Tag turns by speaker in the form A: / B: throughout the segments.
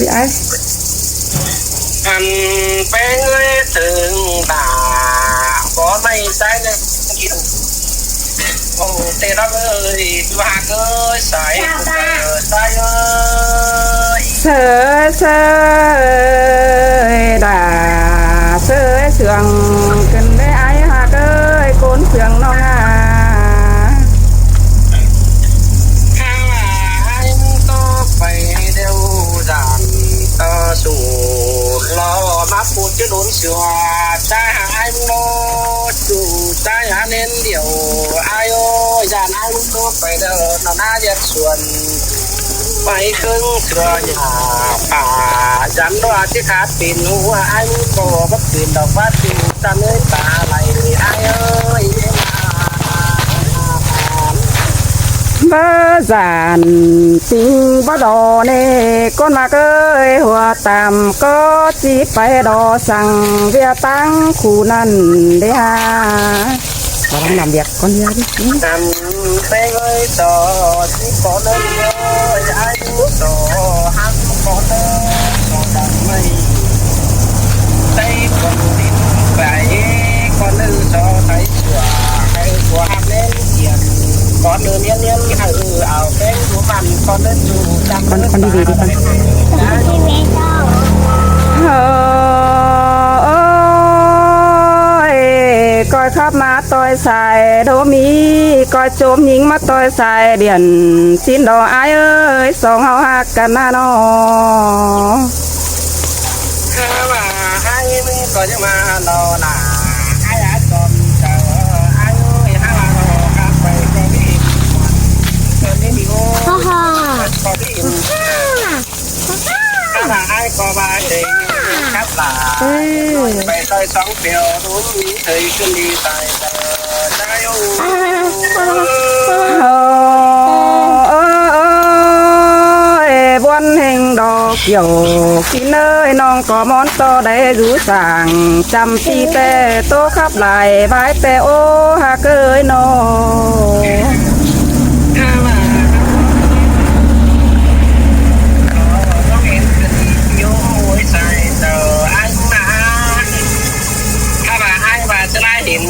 A: พี่ไอ้
B: อันเป็นเลยถึงตาก็ไม่ใช่เนี่ยกินโอ้เตะระเบิดว่าเกยใส่ใส่เอ้ย
A: เสยเสยด่าเสยเสืองกันได้ไอ้หากเอ้ยโกนเสืองน้องอ่ะ
B: ข้าไอ้ก็ไปเดียวดันต่อสู้รอมาพูดจะโดนเสือใจหายโนจูใจหาเน้นเดียวไอ้โอ้ยานไอ้ก็ไปเดินหน้าเย็ดส่วนไปครึ่งเสือหยาป่าจันว่าที่ขาดปิ่นหัวไอ้ก็บัดปิ่นดอกบัดปิ่นตาเนื้อตาไหลไอ้เอ้ย
A: bơ giản tình bơ đò nè con mà ơi hòa tạm có chỉ phải đò sang việc tăng khu năn đấy ha bà đang làm việc con đi đi
B: nằm bé ơi tò chỉ có nên ơi ai muốn tò hắn có nên tò đằng mây tay con tìm vậy con nữ cho thấy chùa hay của ham lên tiền con nữ miên miên hay ảo cái của bạn con nên dù trăm
A: con đi về đi con ơi coi khắp má tôi xài đố mi coi chôm nhính mắt tôi xài biển xin đồ ai ơi song hao hạc cả na nó
B: mà hai mươi có nhưng mà nó là ai đã còn chờ ai ơi hai là nó các vậy có bị còn đi bị ô có bị các là ai có ba thì các là vậy tôi sống phiêu đúng thời cứ đi tại trái
A: buôn hình đò kiểu khi nơi non có món to để rú sàng chăm chi tê tô khắp lại vai tê ô hà cơi nô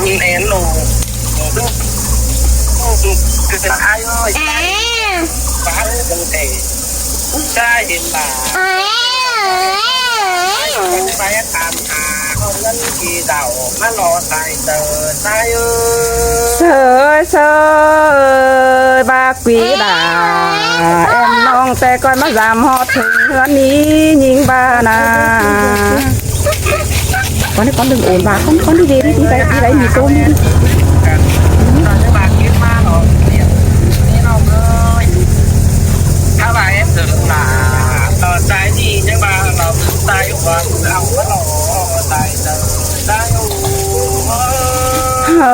B: hiện em luôn ai ơi phá thân thể sai hiện là phải làm không nên gì đầu nó lo tài tờ sai
A: ơi sơi ba quý đà em non tê coi má giảm họ thường hơn ní nhìn ba nà con đừng ổn bà con đi về đi đấy mì tôm đi
B: các bạn em tưởng là trái gì nhưng mà nó tay của ông rất là tay tay
A: ơi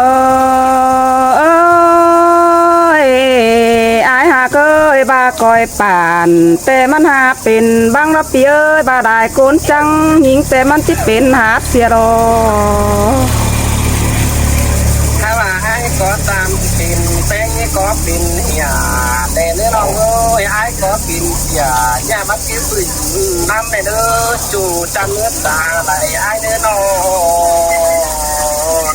A: ai hà ơi bà coi bản têมันหาเป็นบางละปีเอ้ยbàได้โกนจังยิงแต่มันที่เป็นหาเสียรอ
B: ถ้าว่าให้ก็ตามปิ่นแป้งก็ปิ่นอย่าแต่เนื้อน้องเอ้ยไอ้ก็ปิ่นอย่ามาคิดฝืนน้ำในเด้อจู่จำเนื้อตาไหลไอ้เนื้อน้อง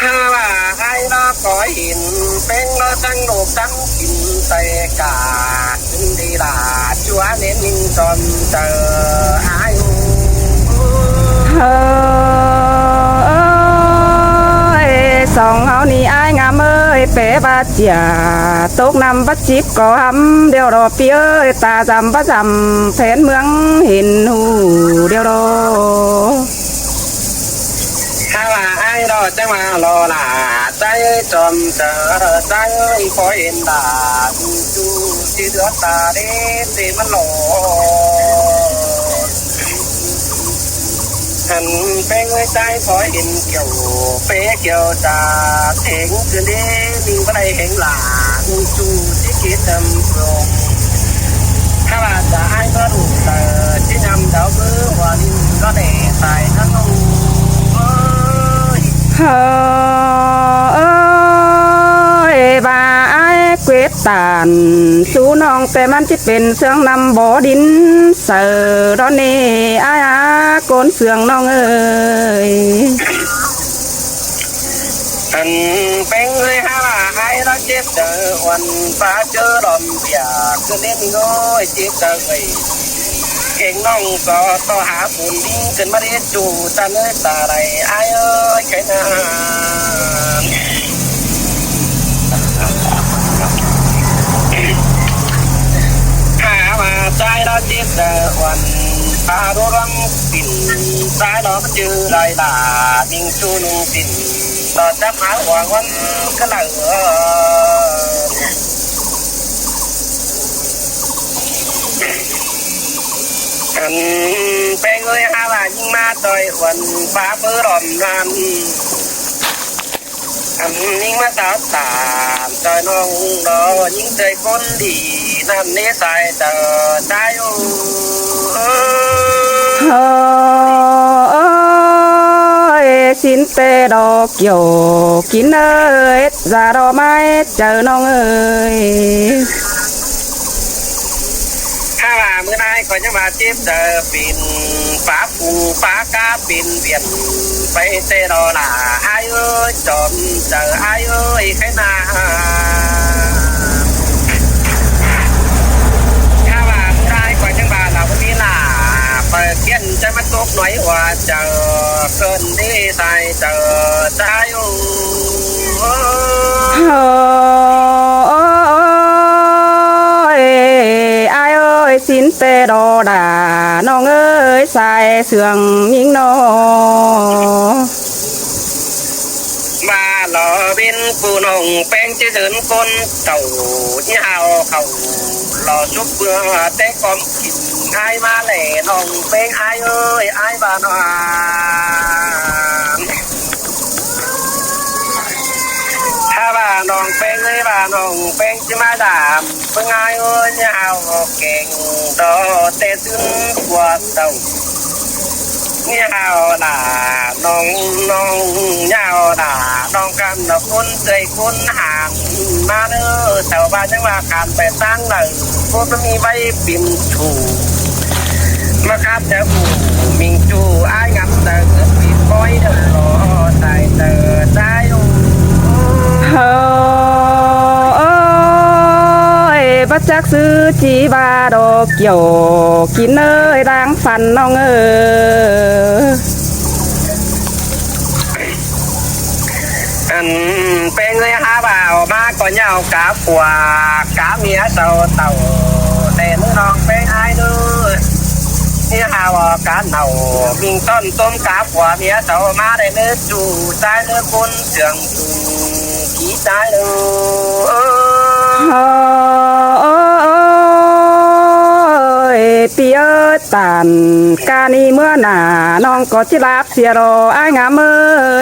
B: ถ้าว่าให้เราก็เห็นเป็นเราตั้งโลกตั้งกินใส่กาจึงดีล่ะชัวเน้นนิ่งจนเจออายุ
A: สองเฮานี่อ้ายงามเอ้ยเป๋บาเจียตกนำบัดจิบก็หำเดียวรอปีเอ้ยตาจำบัดจำแผนเมืองเห็นหูเดียวรอ
B: ถ้าว่าไอ้รอจังมารอล่ะใจจอมเจอใจคอยเห็นด่าดูที่เดือดตาเด็ดที่มันหล่อหันเป็นไว้ใจคอยเห็นเกี่ยวเป๊เกี่ยวจ่าเถงคืนนี้มีก็ได้เห็นหลาจูที่คิดทำลงถ้าว่าจะไอ้ก็ดูแต่ที่นำดาวมือว่านี่ก็ได้ใส่ทั้งนู้
A: เฮ้ยbà ai quê บตานสู้น้องแต่มันจะเป็นเสื่องนำบ่อดินเสือรอเนอาโกนเสื่องน้องเอ้ย
B: อันเป็นเลยฮะไอ้เราเจ็บเจอวันฟ้าเจอลมเปียกคือเล่นง้อยเจ็บเจอไอ้เก่งน้องก็ต่อหาปุ่นดิ้งขึ้นมาเรียจูตาเนื้อตาไรไอ้เอ้ยแค่นั้นหามาใจเราเจ็บเจอวันฟ้าดูรังปิ่นสายเรามันจืดไรล่ะดิ้งจูนุ่งปิ่นต่อจับหาหัววันก็เหลืออันเป็นเลยฮะว่ายิ่งมาต่อยวันฟ้าเปื้อรอมรันอันยิ่งมาตาตามต่อยน้องรอยิ่งใจคนดีนั่นนี้ใส่เจอใจอยู่
A: สินเตดอกเกี่ยวกินเอ้ยจะรอไม้เจอน้องเอ้ย
B: ถ้าว่าเมื่อไรก็จะมาเจ็บเจอปิ่นฟ้าปูฟ้ากาปิ่นเปลี่ยนไปเตรอหล่าไอ้เอ้ยจอมเจอไอ้เอ้ยแค่นาถ้าว่าเมื่อไรก็จะมาเราไม่ล่าเปิดเขียนจะมาตกหน่อยว่าเจอเกินดีใส่เจอใจอยู่
A: สินเตดอดาน้องเอ้ยใส่เสื่องยิงนอ
B: มาหล่อบินปูนงแป้งจะเดินคนเต่าที่เอาเขาหล่อชุบเบื่อแต่กอมกินไอ้มาแหล่น้องแป้งไอ้เอ้ยไอ้บ้านถ้าบ้านน้องแป้งเอ้ยบ้านน้องแป้งจะมาดามเพิ่งไอ้เอ้ยเนี่ยเอาเก่งโตแต่ถึงกว่าเต่าเนี่ยเอาด่าน้องยาวด่าน้องกันดอกคุณใจคุณห่างมาเด้อแถวบ้านจังว่าการไปตั้งเลยพวกมันมีใบปิ่มถูมาครับเจ้าผู้มิงจูไอ้งับเดินปีบอยเด้อใจเด้อใจ
A: บัดจักซื้อจีบาดอกเกี่ยวกินเอ้ยร่างฟันน้องเอ้ย
B: อันเป็นเลยฮะบ่าวมาก่อนเหยากับผัวกับเมียเศร้าเต่าแต่น้องเป็นไอ้เด้อนี่ฮะว่าการเต่ามิงต้นต้มกับผัวเมียเศร้ามาได้เนื้อจูใจเนื้อคนเสียงจูขี้ใจเด้อ
A: ปีเอ้ยตันกานีเมื่อหนาน้องก็จิรับเสียรอไอ้งามเอ้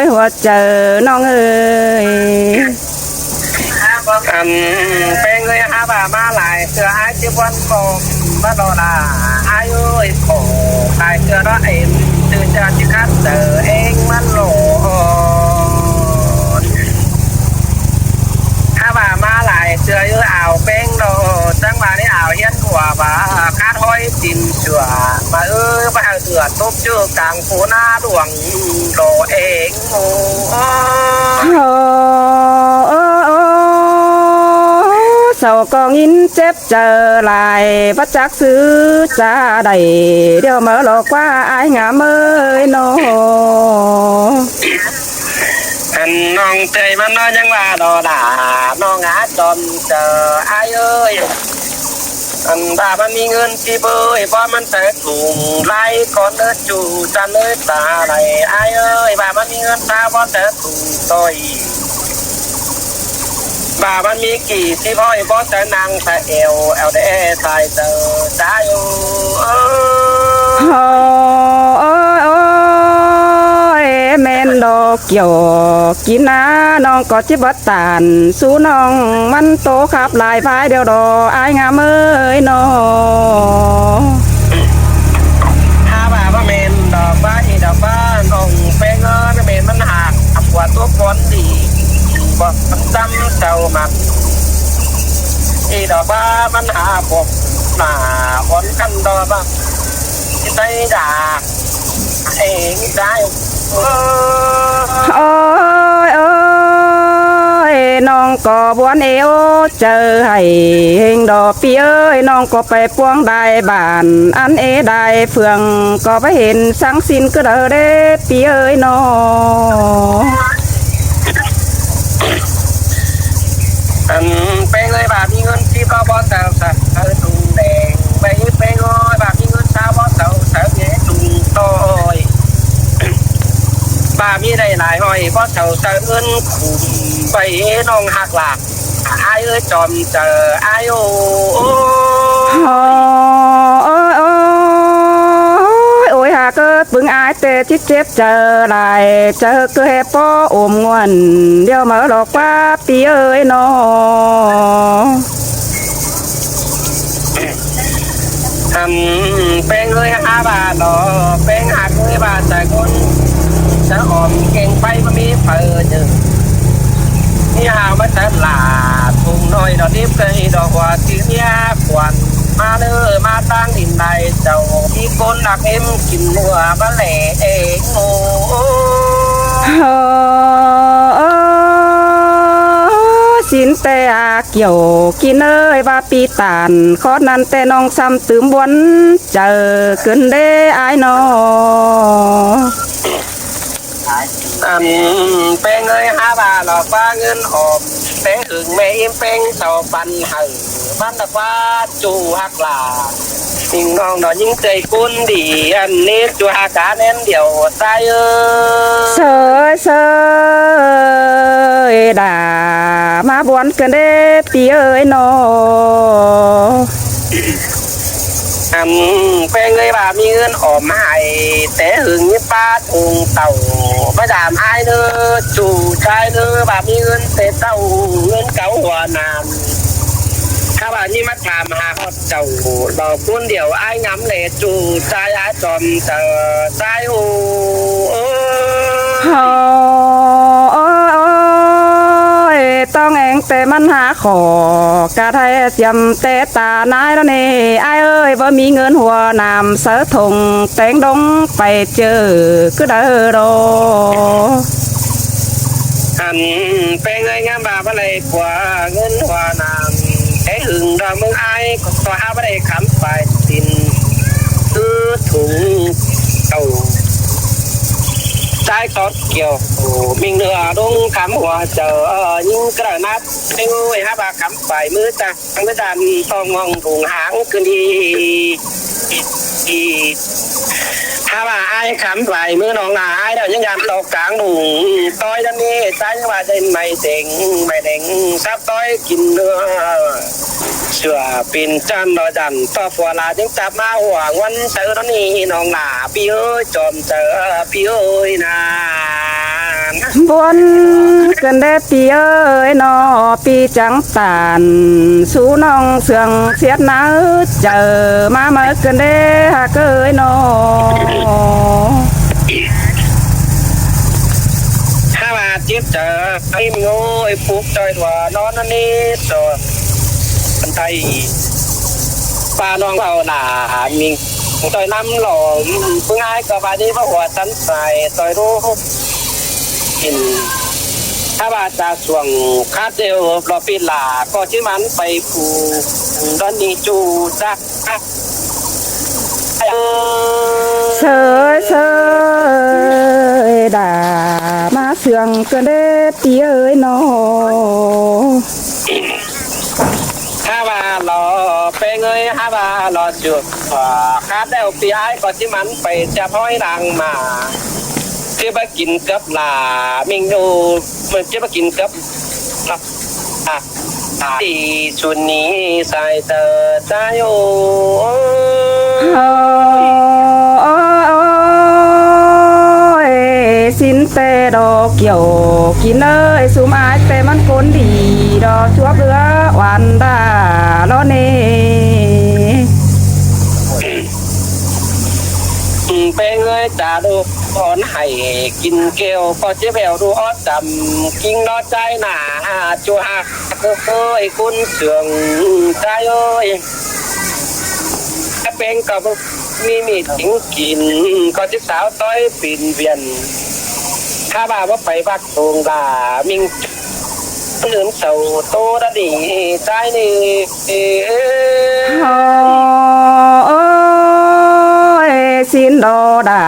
A: ยหัวเจอน้องเอ้ย
B: อันเป็นเลยฮะบ่ามาหลายเสือไอ้ที่วันโกมาโดนาไอ้เอ้ยโผล่ตายเสือร้อเอ็มตื่นจากที่คัดเจอเองมันโหลถ้าบ่ามาหลายเสือเยอะอ่าวเป็นโดจังหวะนี้อ่าวเฮียนหัวบ่าคาดห้อยจินเสือมามาเสือตบเจือกลางโคหน้าดวงโดเองโอ้
A: เศร้าก็งินเจ็บเจอลายบัดจักซื้อจะได้เดี๋ยวเมื่อหลอกว่าไอ้งามเอ้ยน้อ
B: อันน้องเตยมันน้อยยังว่าดอด่าน้องอาจอมเจอไอ้เอ้ยอันบ้ามันมีเงินที่เบยเพราะมันแต่ถุงไล่ก่อนเดินจูจะเลยตาไหลไอ้เอ้ยบ้ามันมีเงินตาเพราะแต่ถุงต่อยบ้ามันมีกี่ที่พ่อยเพราะแต่นางแต่เอวเดใส่เจอได้อยู่
A: แม่นดอกเกี่ยวกินนะน้องก็จิบัดตานสู้น้องมันโตขับลายพายเดียวดอไอ้งามเอ้ยน้อ
B: ถ้าบ่าว่าเมนดอกบ้าอีดอกบ้านองเป้งเอ้ยเมนมันหักขับกว่าตัวก้อนดีบอกมันจำเจ้ามัน อีดอกว่ามันหาพบหน้าคนกันดอกบ้างใจด่าเองได้
A: โอ้ยโอ้ยน้องก็บวนเอวเจอให้เฮงดอกปีเอ้ยน้องก็ไปป้วงได้บ้านอันเอได้เฟืองก็ไปเห็นสังสินก็เด้อเด้ปีเอ้ยน้อง
B: เป็นเลยแบบมีเงินที่พ่อบอสาวสัตว์ตุงแดงไปเป็นเลยแบบมีเงินสาวบอสาวสาวเงี้ยตุงต้อยบ้ามีได้หลายหอยบอสาวสาวเงินขุมไปน้องหักหลักไอ้เอ้ยจอมเจอไอ้โอ้
A: โอ้ยโอ้ยโอ้ยหาเกิดปึงอายเตะจิตเจ็บเจอไรเจอเกยป้ออมงวนเดี๋ยวมาหลอกว่าปีเอ้ยน้อง
B: เป็นเลยบาดอเป็นหักเลยบาดใจคนจะหอมเก่งไปมันมีเปิดหนึ่งนี่หามาตลาดทุ่งน้อยดอกดิบเคยดอกว่าที่เนี้ยควันมาเด้อมาตั้งดินใดเจ้าพี่คนหนักเอ็มกินเนื้อมาแหล่เองโอ้
A: สินแต่อาเกี่ยวกินเอ้ยว่าปีตานขอนั้นแต่น้องซ้ำตื่มวนเจอเกินเด้อายน้อ
B: เป็นเลยบาหลอกว่าเงินหอมเป็นอึ่งไม่อิ่มเป็นเสาปันหังบ้านตะว่าจูหักหลาสิ่งน้องดอกยิ่งใจกุ้นดีอันนี้จูหากาแน่นเดียวตาย
A: เสยเสยด่ามาบวนกันเด้ปีเอ้ยน้อ
B: เป็นเลยว่ามีเงินหอมให้แต่หึงนี่ป้าทุงเต่าประดามไอ้เนื้อจู่ชายเนื้อว่ามีเงินแต่เต่าเงินเก่าหัวนานถ้าว่านี่มาถามหาเขาเจ้าดอกพุ่นเดียวไอ้งำเลจู่ชายไอ้จอมเจอชายโอ้
A: ต้องเองแต่มันหาขอกะไทยเสียมแต่ตานายแล้วนี่ไอ้เอ้ยว่ามีเงินหัวนำเสือถงแต่งดงไปเจอก็เด้อรอ
B: เป็นไงงามบาอะไรกว่าเงินหัวนำไอ้หึงดอกมึงไอ้ก็หาอะไรขำไปสินคือถุงเต่าtrái có kiểu mình nửa đông cắm hoa chờ nhưng cái đời mát anh ơi hai bà cắm phải mưa ta anh mới đàn to ngon cùng háng cứ đi hai bà ai cắm phải mưa nó là ai đâu những ngàn tộc cảng đủ tôi đang đi trái nhưng mà trên mày đỉnh sắp tối kín nữa sửa pin chân nó dần to phù là những tạp ma hỏa ngoan sợ nó đi nó là pi ơi trộm chờ pi ơi nà
A: buồn gần đây pi ơi nó pi trắng tàn sú nong sườn xiết náo chờ ma mới gần đây hà ơi nó
B: hai bà tiếp chờ im ngồi phút trời và nó đi rồi thầy bàน้องเราหนามิงต่อยน้ำหล่อเพิ่งให้กับบ้านนี้ว่าหัวชั้นใส่ต่อยรู้กินถ้าบาจะส่วงคาดเดียวรอปีหลาก็ชื่อมันไปผูดอนนี้จูจ้า
A: เสยเสยด่ามาเสืองก็ได้ปีเอ้ยน้อ
B: ถ้าว่าหล่อเป็นเงยถ้าว่าหล่อจุดคาดเดียวปีไอ้ก็ชื่อมันไปจะพ้อยดังมาที่ไปกินกับหลามิงดูมันจะไปกินกับที่ชุดนี้ใส่เตอใจโอ
A: สินแต่ดอกเกี่ยวกินเอ้ยสุมอายแต่มันคนดีดอกชัวเรือวันดาล้อเน่
B: เป็นเงยจ่าดู อ่อนให้กินเกลียวพอเจ๊แววดูอ้อจำกิงนอใจหนาจัวหักเอ้ยคุณเสื่องใจเอ้ยถ้าเป็นกับมีถิงกินก็จิสาวต้อยปิ่นเวียนถ้าบ่าว่าไปวักตรงดามิงลืมเสาโตระดีใจนี่
A: โอ้ยสินดอดา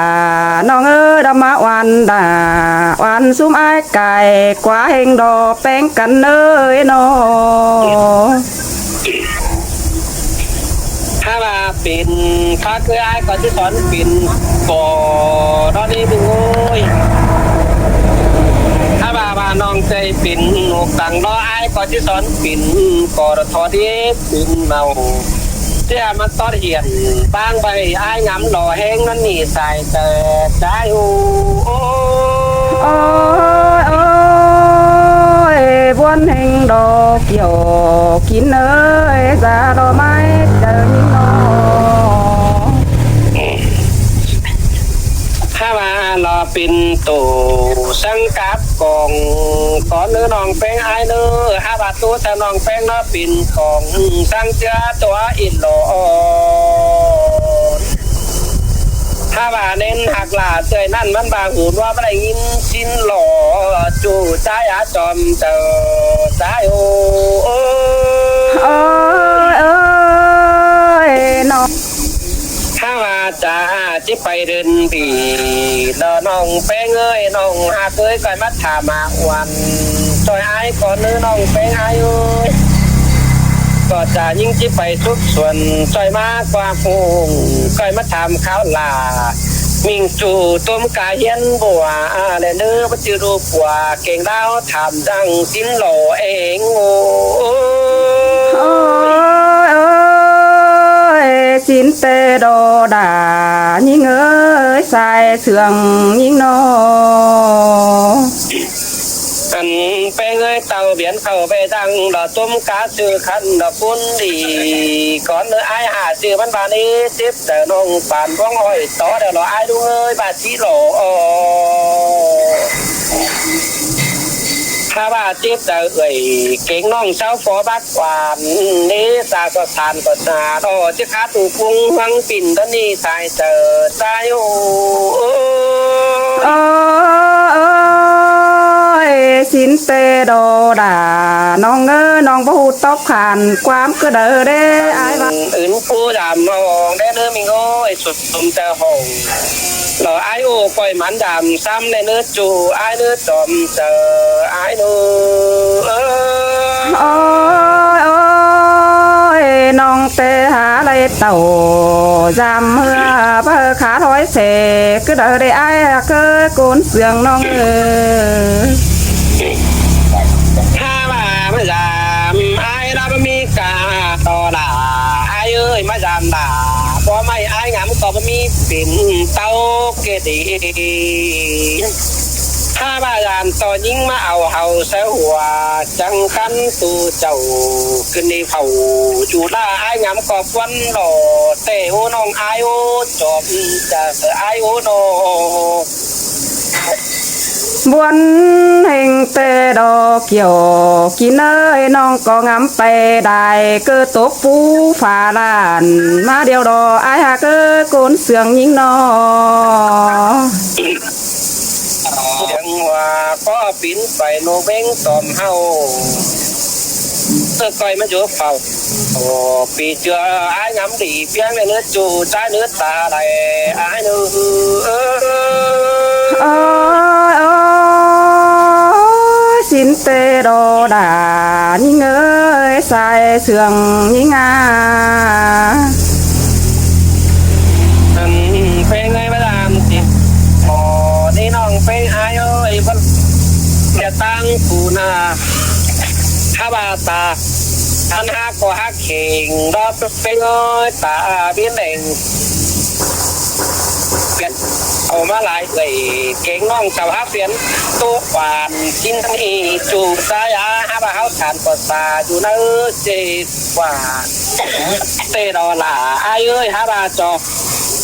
A: น้องเอ้ยดำมาวันดาวันซุ่มไอ้ไก่กว่าเฮงดอแป้งกันเอ้ยนอ
B: ถ้าว่าปิ่นถ้าเคยไอ้ก่อนที่สอนปิ่นบ่ตอนนี้มึงโอ้ยถ้าว่าน้องใจปิ่นหนูตังรอไอ้ก่อนที่สอนปิ่นก่อทอดีปิ่นเมาเจ้ามันต้อนเหียนบางใบไอ้งำหล่อแห้งนั่นนี่ใส่แต่ใจโอ้
A: โอ้ยโอ้ยบวนเฮงดอกเกี่ยวกินเอ้ยจะดอกไม้เจอยิ่งนอ
B: ถ้ามารอปิ่นตู่สังกับกองก่อนเนื้อน้องแป้งไอ้เนื้อห้าบาทตู้ถ้าน้องแป้งน้อปิ่นของสังเจ้าตัวอินโลถ้าว่าเน้นหักหลาเจยนั่นมันบางหูว่าไม่ได้ยินชินหล่อจู่ใจอาจอมเจอใจโอ้
A: โอ้ยโอ้ยน้อง
B: ถ้าว่าจะจิไปเดินดีแล้วน้องแป้งเอ้ยน้องหาเคยก่อยมาถามมาวันจอยไอ้ก่อนเนื้อน้องแป้งไอ้เอ้ยก็จะยิ่งจิไปทุกส่วนจอยมากกว่าพงก่อยมาถามข้าวลามิงจูต้มกาเฮียนบัวและเนื้อปัจจุรูปว่าเก่งดาวถามดังสิ้นหล่อเองโอ้
A: สินเตโดดายิ่งเอ้ยใส่เสื่องยิ่งนอ
B: อันไปเงยเต่าเบียนเข้าไปดังดอกต้มกาซื้อขันดอกปุ้นดีก่อนเนื้อไอ้หาซื้อมันบานี้จิบแต่น้องป่านว่องอ้อยต่อเดี๋ยวรอไอ้ดูเอ้ยบาชีโหลถ้าว่าจิบแต่เอ่ยเก่งน้องเช้าฟอบัดหวานนี้ตาก็ทานก็ตาดอจะขาตูพุงฟังปิ่นตอนนี้ตายเจอตายโอ้
A: สินเตโดดาน้องเอ้น้องพูดตบขันความก็เด้อเด้ไอ้บ้า
B: อื่นผู้ดำมองได้เนื้อมิงโอ้ยสุดตุ่มเจอหงหล่อไอ้โอ้ปล่อยมันดำซ้ำในเนื้อจูไอ้เนื้อจอมเจอไอ้เนื้อ
A: โอ้ยโอ้ยน้องเตหาอะไรเต่าจำเมื่อเพื่อขาถอยเสกก็เด้อได้ไอ้เกิดโกนเสียงน้อง
B: ถ้าว่าไม่จำไอ้เราไม่มีกาต่อด่าไอ้เอ้ยไม่จำด่าเพราะไม่ไอ้งามก็ไม่มีปิ่นเต้าเกดีถ้าบ้านต่อยิงมาเอาเฮาเสียหัวจังกันตูเจ้าขึ้นในเผาจูล่าไอ้งามกอบวันหล่อเตโอน้องไอ้โอจอมจะไอ้โอโน
A: บวนเฮงเตดอเกี่ยวกินเอ้ยน้องก็งำไปได้เกิดตกปูฝ่าลานมาเดียวดอไอ้หาเกิดโกนเสียงยิงนอ
B: ยังว่าก็ปิ่นไปโนเบ้งตอมเฮาcoi mấy chỗ phào vì chưa ai ngắm đi phía này nữa chủ trái nước ta này ai nữa
A: xin tê đồ đà nhinh ơi sai sườn nhinh
B: phê ngay mới làm thì đi non phê ai ơi vẫn để tăng phụ na ha bà ta anh ha có ha khiển đó phê ơi ta biến đèn biết mà lại gầy cái ngon chào hát phiến tô hoàn xin thân y chủ sai ha bà háo thản của xa chủ nữ chê quả tê đó là ai ơi ha bà cho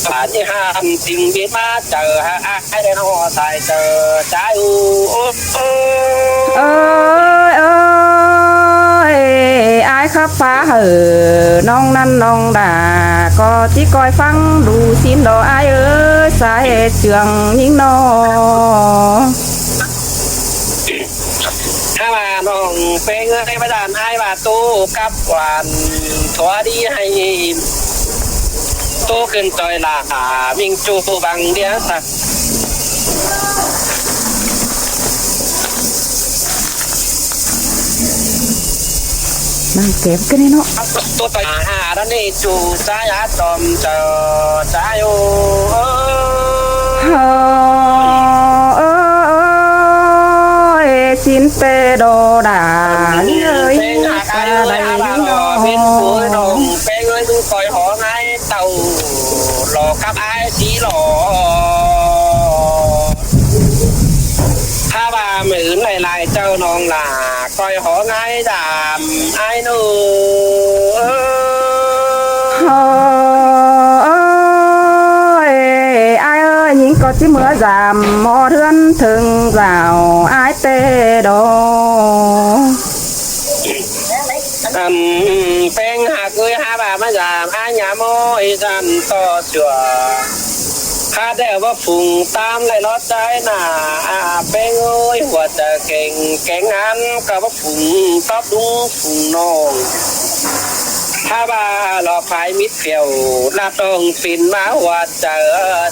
B: ผ่านที่ห้ามสิ่งบิดมาเจอฮะให้ได้น้องใส่เจอใจอู
A: เอ้ยเอ้ยอายขับฟ้าเหอน้องนั่นน้องด่าก็ที่คอยฟังดูซิมดออายเอ้ยสาเหตุเชื่องยิ่งนอ
B: ถ้ามาน้องเป็นเงินให้ประดานให้บาตู้กับหวานถั่วดีให้ตู้ขึ้นจอยลาวิ่งจูบังเดียวสัก
A: นั่งเก็บกันนี่เนาะ
B: ตัวต่อยด้านนี้จูจ้ายาจอมเจอจ้าอยู่
A: สินเปโดดาเอ้ย
B: อะไรเป็นผู้น้องเป็นเงินคอยหอไงเต่าหลอกกับไอ้สีหล่อถ้าว่าเหมือนหลายเจ้าน้องล่ะคอยหอไงดามไอ้หนู
A: ยิงก็จิเมื่อจามมอเทือนถึงราวอายเตโด
B: เป็นหักเงยหาบามาจามอายหยาโมยจันต่อจัวข้าได้ว่าฝุ่งตามเลยรอดใจหนาเป็นเอ้ยหัวจะเก่งแก่งอันกับว่าฝุ่งตอบดุ้งฝุ่งน้องถ้าบ้าหลอกไฟมิดเกี่ยวลาต้องปินมาหัวเจอ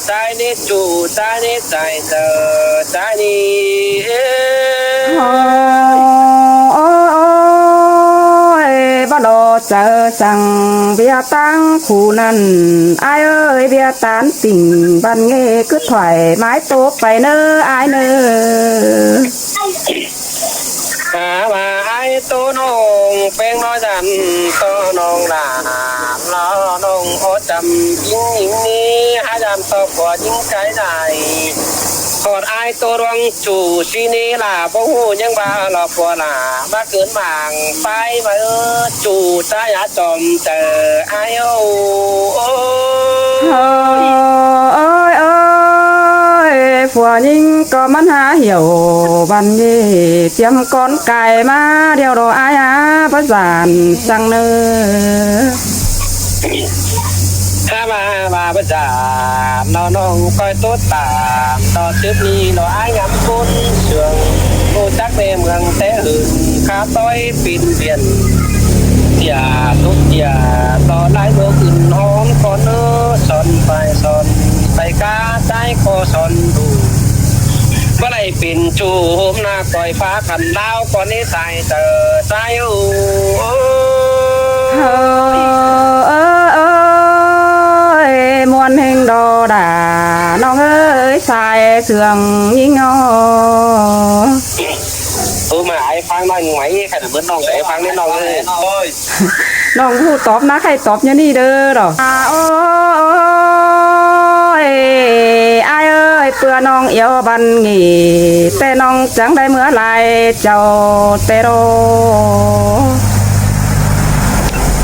B: ใจนี้จูใจนี้ใจเจอใจนี้
A: บ่ดอเจอสั่งเบียตั้งคู่นั้นอายเอ้ยเบียตานติ่งบันเงคือถอยไม้โตไปเน้ออายเน้อ
B: มาไอ้ตัวน้องเป็นน้อยจันตัวน้องหลานล้อน้องโอจำยิงนี้หาจำตัวกว่ายิงใจได้กอดไอ้ตัวรวงจูชีนี้ล่ะพวกหูยังบ้าหลอกปัวล่ะมาเกินหมางไปมาจูใจยาจอมเจอไอ้โอ้
A: ผัวยิงก็มันหาเหี่ยวบันยี่เตรียมก้อนไก่มาเดียวรออายประสานสั่งเนื้อ
B: ถ้ามาประจานน้องคอยตัวตามต่อซึบนี้น้ออายยำคุ้นเชื่องรู้จักในเมืองแต่อื่นข้าต้อยปินเปลี่ยนอย่าทุกอย่าต่อไล่เบอร์ขึ้นหอมคอเนื้อสอนไปกาใจคอสอนดูเมื่อไรปิ่นจูมหน้าคอยฟ้าขันดาวก่อนนี้ใส่เจอใจอู
A: มวนเฮงดอดาน้องเอ้ยสายเสื่องยิ่งงอ
B: มาไอ้ฟังน้อยไหมใครจะเหมือนน้องไอ้ฟังนี่น้องเลย
A: น้องพูดตอบนะใครตอบเนี่ยนี่เด้อหรอโอ้ยไอ้เอ้ยเปื่อน้องเอียวบันงีแต่น้องจังได้เมื่อไรเจ้าเตโร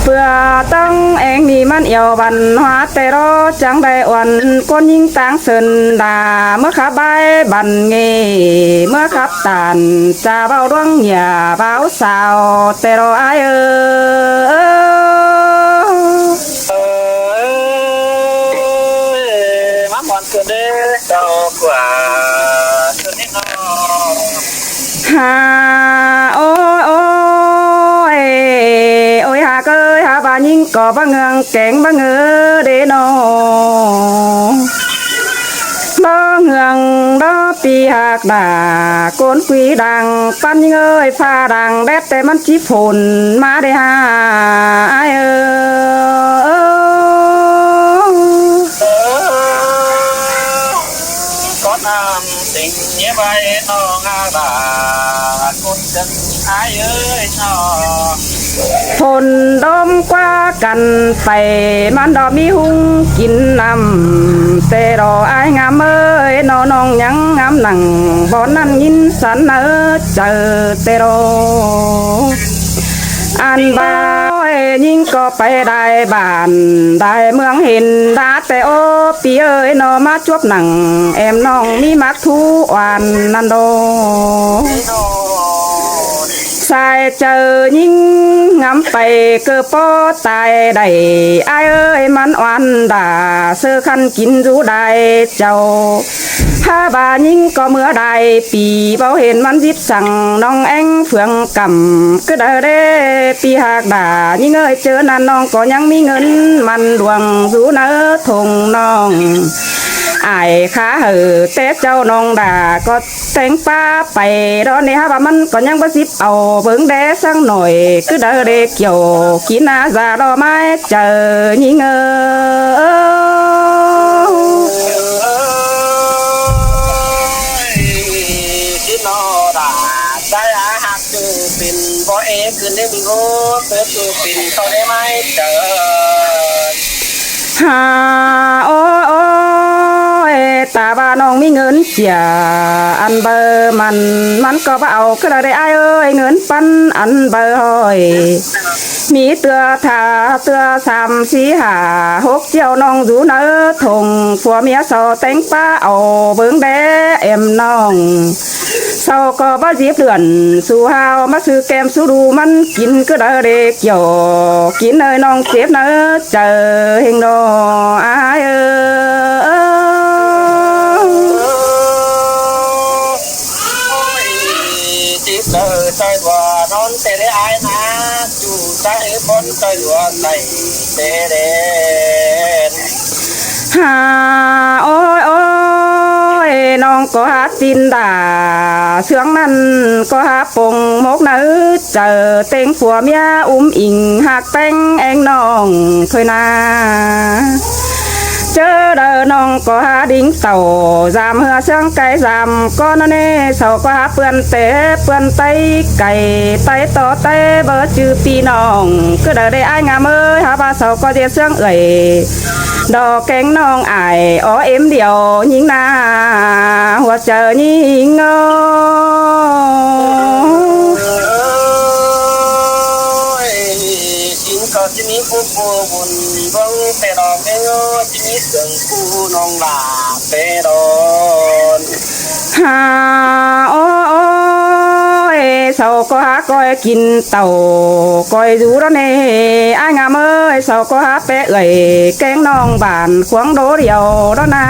A: เพื่อตั้งเองนี่มันเอียวบันหัวเตโรจังได้อ่อนก้นยิงตังเสินดาเมื่อขับใบบันเงเมื่อขับตันจะเบาดวงหยาเบาสาวเตโรไอ
B: มาบอลเกิดเด้อเจ้ากว่าเกิดนี่น้อง
A: ฮาโอ้ยหาเกยหาบายิงก่อบะเงืองแกงบะเงือเดนอบ่เงืองบ่ปีหักด่าโกนกุยดังปันยิงเอ้ยฟ้าดังแดดแต่มันจิฝนมาได้หาไอ้
B: ก็นำสิ่งนี้ไปน้องอาบาคนจังไอ้เอ้ยน้อง
A: ฝนดมกว่ากันไปมันดอกมีหุงกินน้ำแต่ดอกไอ้งามเอ้ยน้องยังงามหนังบ่นั่นยินสันเจอเตโร อันบ่าวยิ่งก็ไปได้บ้านได้เมืองเห็นดาแต่โอปีเอ้ยนอมาจวบหนังแอมน้องมีมักทุวันนันโดสายเจอยิ่งงำไปเกือปอตายได้ไอเอ้ยมันอ่อนด่าเสื้อคันกินจูได้เจ้าถ้าบายิ่งก็เมื่อใดปีเบาเห็นมันยิบสั่งน้องแองเฟืองกำก็ได้เด้ปีหากด่ายิ่งเอ้ยเจอนั่นน้องก็ยังมีเงินมันดวงจูเนื้อทงน้องไอ้ขาเหอแต่เจ้าน้องด่าก็แต่งป้าไปรอเนี่ยว่ามันก็ยังบ่สิบเอาเบิ่งแดสังหน่อยก็ได้เด้เกี่ยวกินอาซารอไม้เจอยิ่งเอ้
B: เป็นบ่เอขึ้นได้บิโก้เปิดตัวเป็นเขาได้ไหมเจอ
A: ฮาโอ้โอ้ตาบ้าน้องมีเงินเสียอันเบอร์มันก็บ่เอาก็ได้ไอ้เอ้ยเงินปันอันเบอร์ห้อยมีเตือถาเตือ3 4 5 6เจียวน้องอยู่เนื้อทงผัวเมียสอแต่งป้าเอาเบิ่งแดเอ็มน้องเศร้าก็บ่จีบเดือนสู่หาวมาซื้อแกมสู่ดูมันกินก็ได้เด็กเกี่ยวกินเอ้ยน้องเจ็บเนื้อเจอเฮงดออายเอ้
B: จิบเลยใจว่านอนเตะได้อายนะจู่ใจบนใจหลวงในเตะเด่น
A: ฮาโอ้ยโอ้ยน้องก็หาจินดาเสื่องนั้นก็หาปงมกนื้อเจอเต็งผัวเมียอิงหักแป้งเองน้องเคยนาเจอเดินน้องก็หาดิ้งเต่าจามเหือเสื่องไก่จามก็นั่นเองเสาก็หาเปื่อนเตะเปื่อนไตไก่ไตต่อไตเบอร์จือปีน้องก็ได้ไอ้งามเอ้ยหาบาเสาก็เดียเสื่องเอ่ยดอกแกงน้องไออ๋อเอ็มเดียวยิงนาหัวเจอยิงเงา
B: จิงก็จะมีผู้ผู้บุญบังแต่ดอกแกงจะมีเสียงผู้น้องลาเตดอน
A: ฮาโอ้โอ้เสาก็หาก้อยกินเต่าก้อยอยู่แล้วเนี่ยไอ้งามเอ้ยเสาก็หาเปะเอ่ยแกงน้องบานขวางโดเดียวแล้วนะ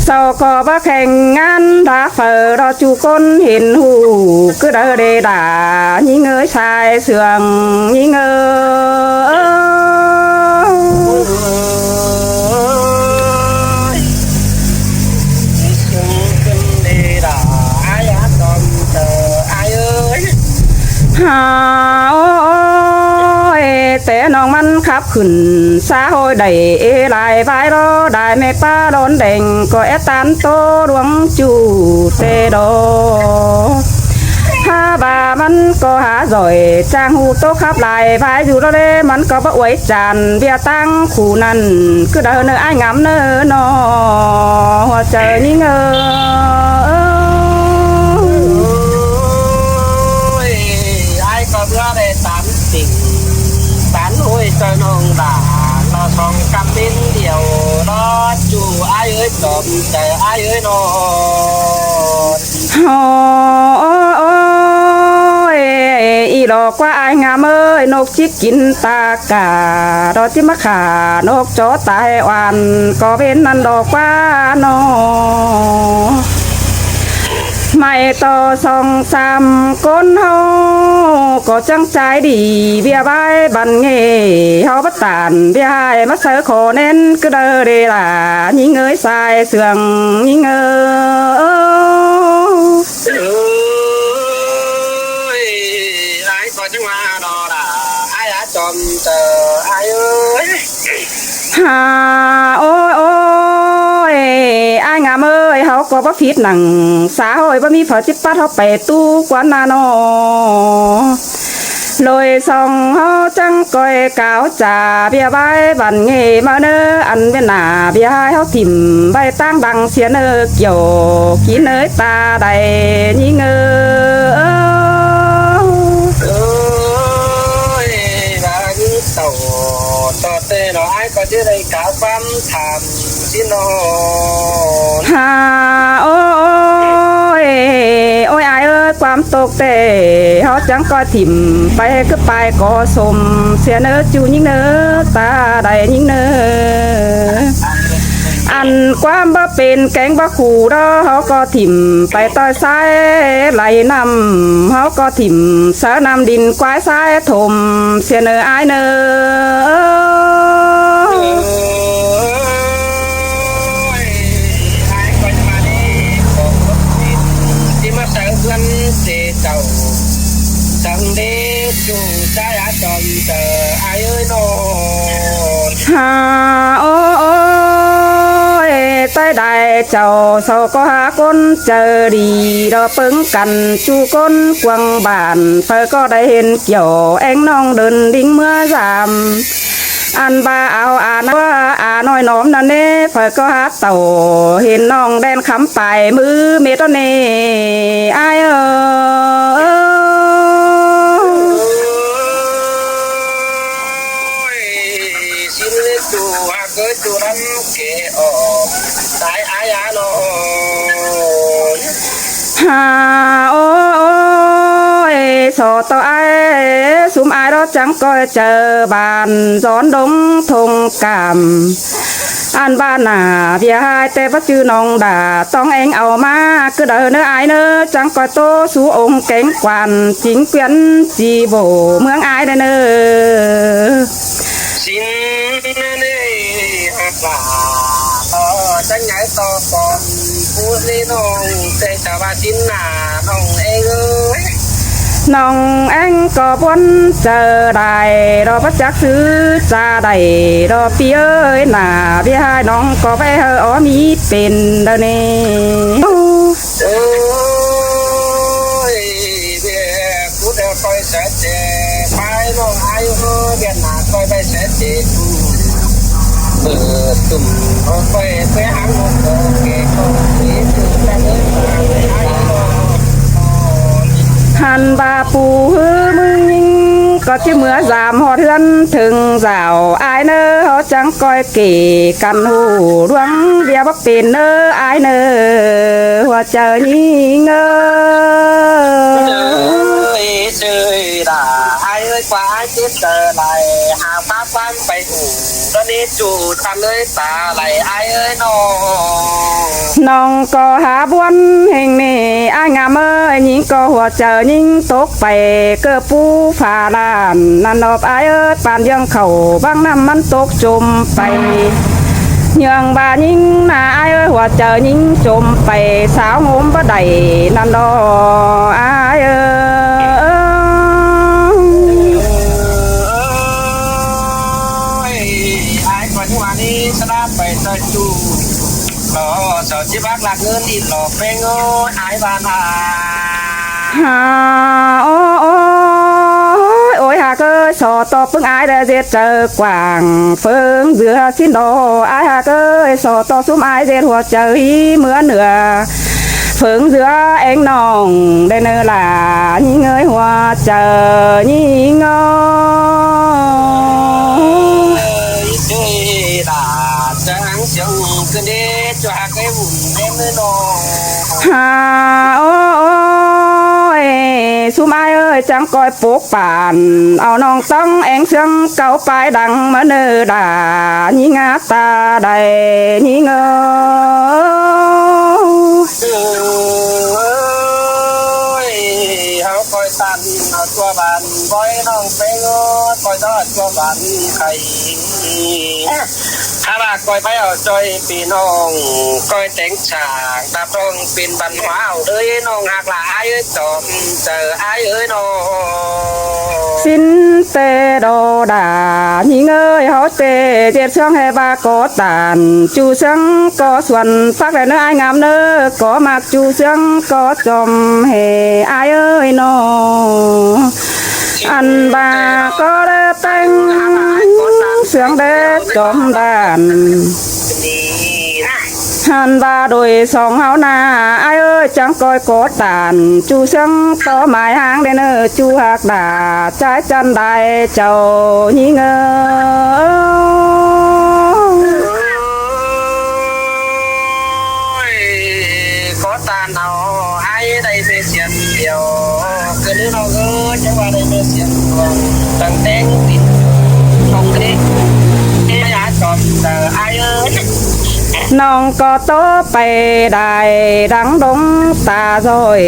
A: เสาก็บ่แข่งงานดาเฟอรอจูก้นเห็นหูก็เดเดดายิ่งเอ้ยชายเสื่องยิ่งเอ้ฮาโอ้ยแต่น้องมันขับขึ้นสาโหยได้ลายไปรอได้แม่ป้าโดนเด่งก็ตันโตดวงจูเตโดถ้าบามันก็หาจ่อยจางหูโตขับลายไปอยู่แล้วเด้มันก็บ่อวยจานเบียตั้งคู่นั้นก็เดินเนื้อไอ้งามเนื้อนอหัวเจอยิ่ง
B: เพื่อได้สามสิ่งสารห้วยใจน้องด่าเราสองกำดินเดียวรอจู่ไอ้เอ้ยจอมใจไอ้เอ้ยนอน
A: โอ้ยอีหลอกว่าไอ้งามเอ้ยนกชิดกินตากาดอกที่มะขานกจอตายวันก็เป็นนั่นดอกว่านอไม่ต่อ2-3ก้นเฮาก็จังใจดีเบียบายบันเงเฮาบัตานเบียให้มาเสือขอเน้นก็เดอเดล่ะยิ่งเอ้ยสายเสื่องยิ่ง
B: ไอ้ก็จังมาดอล่ะไอ้จอมเจอไอ้เอ้ย
A: ฮาโอ้ยโอ้ยไอ้งามเอ้ยเฮาก็บ่ผิดหนังสาโอ้ยบ่มีพอจิปัดเฮาไปตู้กวนนาโนลอยส่องเฮาจังก้อยกาวจ่าเบียใบบันเงมาเนออันเป็นหน้าเบียให้เฮาถิ่มใบตั้งดังเสียเนอเกี่ยวกินเอ้ยตาใดยิ่ง
B: chứ đây cả quan thảm xin nó
A: หาโอ้ยโอ้ยอายเอ้ยความตกแต่เฮาจังก็ถิ่มไปคือไปก็สมเสียเนื้อจูยิ่งเนื้อตาใดยิ่งเนื้ออันความบ่เป็นแกงบ่ขู่เด้อเฮาก็ถิ่มไปต้อยซ้ายไหลนำเฮาก็ถิ่มเสานำดินควายซ้ายถมเสียเนื้ออายเนื้
B: chẳng đi chủ trái á tròn chờ ai ơi nó
A: หาโอ้ยใต้ใดเจ้าเศร้าก็หาคนเจอดีเราปึงกันจูก้นกวางบ้านเฟอก็ได้เห็นเกี่ยวแองน้องเดินดิ้งเมื่อสามอันบ้าเอาอ่านว่าน้อยน้อมนั่นเน่เฟอก็หาเต่าเห็นน้องแดนคำไปมือเมตเน่อาย
B: xin lên chủ à cưới chủ năm kể ở tại ai à nó
A: หาโอ้ยสอต่อไอ้สุมไอ้รถจังก็เจอบานซ้อนดงทงกามอันบ้านน่ะเบียให้แต่ว่าชื่อน้องด่าต้องเองเอามาคือเดินเนื้อไอ้เนื้อจังก็โตสู่องค์เก่งกวนจิงเกวียนจีโบเมืองไอ้เนื้อ
B: xin nè là tranh nhảy to còn phú lý nông tê chào bà xin là nông em ơi
A: น้องแองก็พ้นเจอได้รอพักจักซื้อจาได้รอพี่เอ้ยหน้าพี่ให้น้องก็ไปเฮอมีเป็นเด้อนี่
B: ơi về cú đeo coi sẽ chè mai nông ai ơi biết là coi bay sẽ chè tùm coi phải hàng một cái con đi từ ta đến ai
A: หันบาปูฮือมึงยิงก็จะเมื่อสามหอเทือนถึงสาวอายเนอเขาจังก้อยเก๋กันหูดวงเดียบักเป็นเนออายเนอหัวเจอยิง
B: chơi đã ai ơi quá ai chết giờ lại hà pháp quan phải ủ đó đi chủ thằng ơi ta lại ai ơi nó
A: น้องก็หาบวนแห่งนี้อายงามเอ้ยยิงก็หัวเจอยิงตกไปเกือบปูฝาลานนันนอบอายเอ้ยปานยังเข่าบางน้ำมันตกจมไปยังบายิงหน้าอายเอ้ยหัวเจอยิงจมไปสาวงมบ่ได้นันดออายเอ้
B: ai còn những bạn đi sẽ đáp phải tới chủ nó sợ chỉ bác lạc ngân đi lò phê ngô ai bàn hà
A: หาโอ้ยโอ้ยหาเกยสอตอปึงอายได้เจ็ดเจอกว่างเฟิงเสือสิ้นดออายหาเกยสอตอซุ้มอายเจ็ดหัวเจอเหมือนเหนือเฟิงเสือเอ็งน้องได้เนื้อหลายิ่งเงยหัวเจอยิ่งเงา
B: chơi đã chẳng chẳng cứ đi cho cái vùng em nữa nó
A: หาโอ้ยสุมายเอ้ยจังก้อยปลูกป่านเอาน้องต้องแองเสียงเก่าไปดังมาเนื้อด่ายิ่งตาได้ยิ่ง
B: ơi hao coi tan nó cho bạn coi nong phê ngô coi đó cho bạn thầyถ้าบากคอยไปเอาจอยปีน้องคอยแต่งฉากตาพร้องเป็นบันหวาวเอ้ยน้องหักหลายเอ้ยจอมเจอไอ้เอ้ยน้อง
A: สิ้นเตโดดายิ่งเอ้ยเขาเตเจ็ดช่องให้บาก็ตานจูเสียงก็ส่วนฟักแต่เนื้อไอ้งามเนื้อก็มักจูเสียงก็จอมให้ไอ้เอ้ยน้องอันบาก็ได้แต่งเสียงเด็ดจอมดาน
B: นี่
A: ห hàn ba đôi song háo na ai ơi chẳng coi có tàn chu sương to mài hang đến nơi chu hạc đà trái chân đại chầu nhí ngơ
B: có tàn nào ai đây về xiên điều cứ đứa nào cứ chẳng qua đây về xiên tăng tên tin không cái cái giá chọn giờ ai ơi
A: nong có tố bày đài đắng đúng ta rồi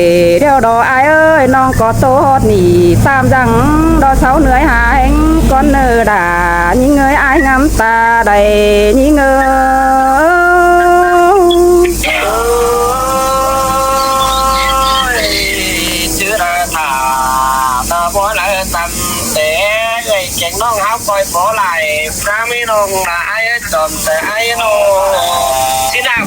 A: đeo đồ ai ơi nong có tố hót nỉ tam răng đó sáu người hành con nơ đà những người ai ngắm ta đầy những người
B: chưa đã thả ta bỏ lại tâm để người chèn non áo coi bỏ lại ra mi non là ai chọnแต่ai nó xin nào